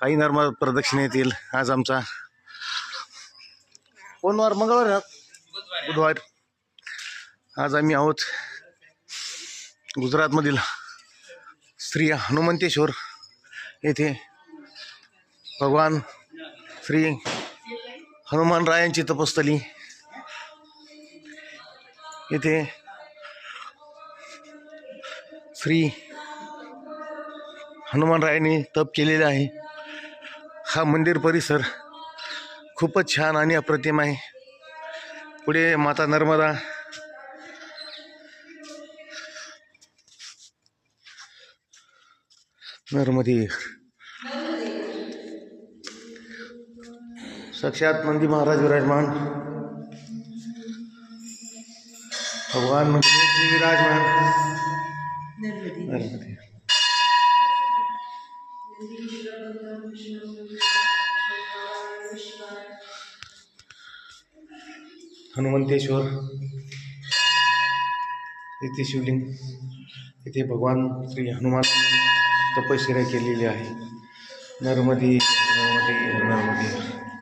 काही नर्मदा प्रदक्षिणेतील आज आमचा कोणवार मंगळवार बुधवार आज आम्ही आहोत गुजरातमधील श्री हनुमंतेश्वर येथे भगवान श्री हनुमानरायांची तपस्थली। येथे श्री हनुमानरायांनी तप केलेले आहे। हा मंदिर परिसर खूपच छान आणि अप्रतिम आहे। पुढे माता नर्मदा, नर्मदे, साक्षात नंदी महाराज विराजमान, भगवान मंदिर विराजमान, नर्मदे। हनुमंतेश्वर येथे शिवलिंग, येथे भगवान श्री हनुमान तपश्चर्या केलेली आहे। नर्मदे नर्मदे नर्मदे।